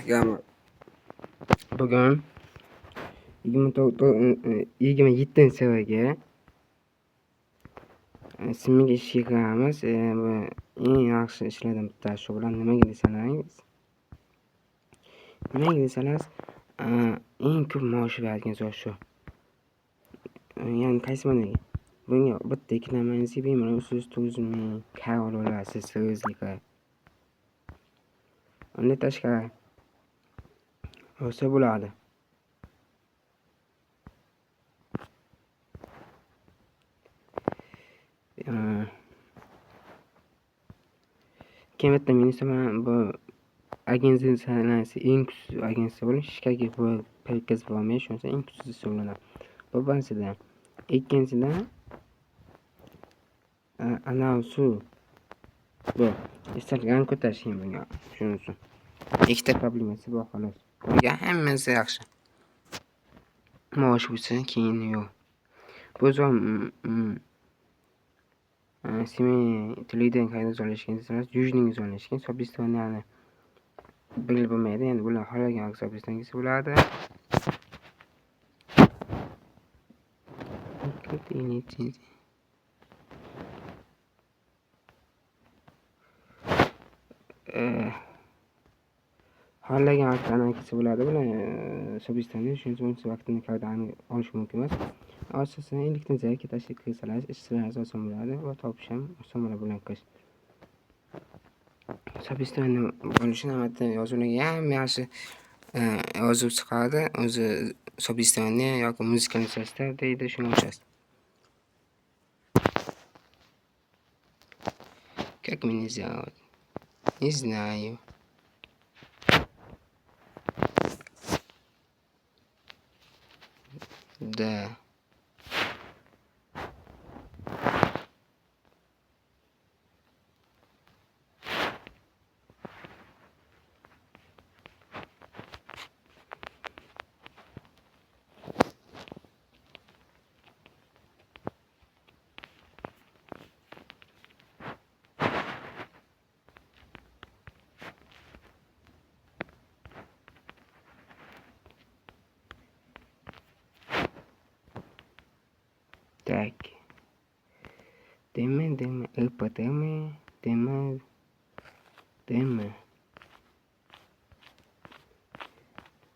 Yani bugun 27-ga sinfga ishga kiramiz. Bu eng yaxshi ishlardan bittasi shu bilan nimaga desangiz, eng ko'p maosh beradigan so'z shu. Ya'ni qaysi ma'noga? Bunga bitta ikkilanmangizki, bemalol 300-900 ming kar olasiz o'zingizga. Undan tashqari olsa bo'ladi. Keyin bitta men bu agensiya sanasi eng kuchsiz agensiya bo'lib, ishga pretkaz bo'lmay, shunisi eng kuchsiz hisoblanadi. Bu birinchidan. Ikkinchidan, shu bu istalgan ko'tarishing bunga. Shuning uchun. Ikkita problemasi bor xolos. Bunga hammasi yaxshi. Maosh bo'lsa, keyin yo'q. Bu zor семей tilida qayda joylashgan desangiz, yujningiz joylashgan, Sobistoniyani bilib bo'lmaydi. Endi bular xohlagan Sobistonga bo'ladi. Xohlagan vaqtdan bo'ladi. Bular Sobistonga shuning uchun vaqtini qaydan olish mumkin emas. Asosan elektron zaryadga tashib kirsalar, ishlaringiz oson bo'ladi va topish ham oson bo'ladi bularni qilish. Sobistonni bo'lishini albatta yozuvlarga ham yaxshi yozib chiqadi. O'zi Sobistonni yoki muzikani sostav deydi, shunga o'xshash. Как меня зовут? Не знаю. Да. Так.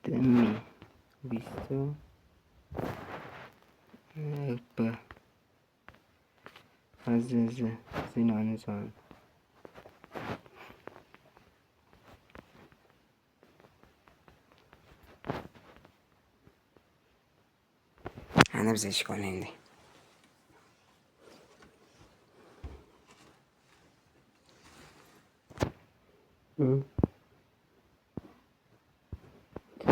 Дыма, visto, aziz, zinonizon. Ana bize iş kolaydı.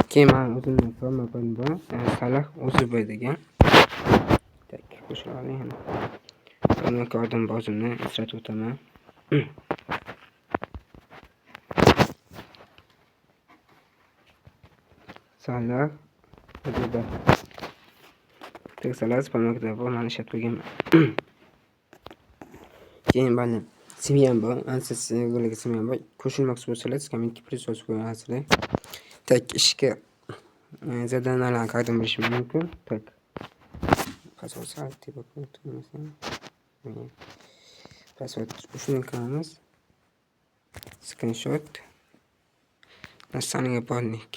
Keyin men o'zimni forma bor. Salah o'zi bo'ladigan. Tak, qo'shib oling yana. Buni ko'rdim o'zimni eslatib o'taman. Salah hududi. Tek salah supermarketda bor, men ishlab qo'yganman. Keyin bani simyam bor, ansasi bo'laga simyam bor. Qo'shilmoqchi bo'lsangiz, kommentga plyus yozib qo'yasizlar. Tak ishga zadanalar qaydan bilish mumkin. Tak. Password saati bakmayman. Password shuni qilamiz. Screenshot. Nasaniga bornik.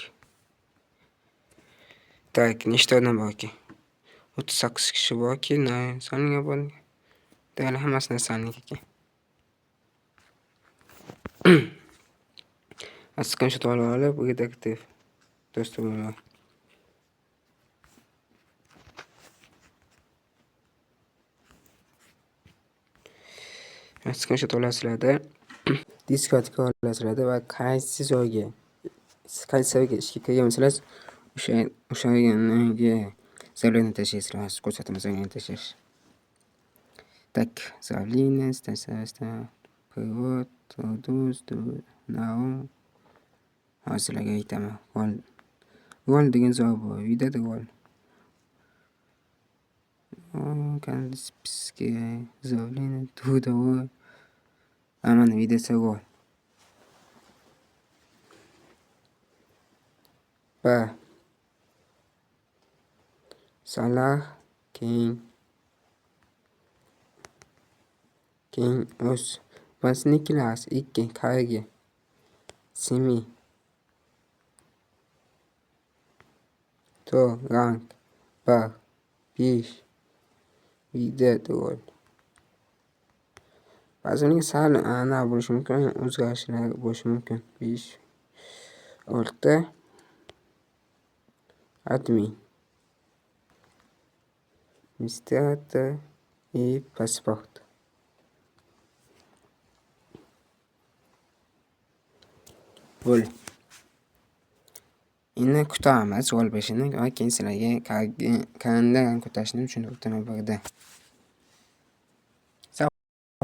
Tak, nechta odam borki? 38 kishi borki, saniga bornik. Degan hammasini saniga ekan. Screenshot olib, redaktiv do'stlar. Screenshot olasizlarda, Discordga olasizlarda va qaysi joyga ishga kirgansiz, o'shaga zaryadni tashlaysizlar, ko'rsatma zaryadni tashlash. Так, заявление, привод, now. Hozirlarga aytaman. Gol degan javob bor. Videoda gol. Kanalga заявление трудовое. Mana videoda gol. B. Salah keyin o'z. Bas Niklas 2 Kaygi Simi to rank 1 5 Videt gol. Ba'zining sal ana bo'lishi mumkin, o'zgarishlar bo'lishi mumkin. 5 6 admin Administrator pasport. Bo'ldi. Endi kutamiz gol berishini va keyin sizlarga kalendar ko'tarishni tushuntirib o'taman birda.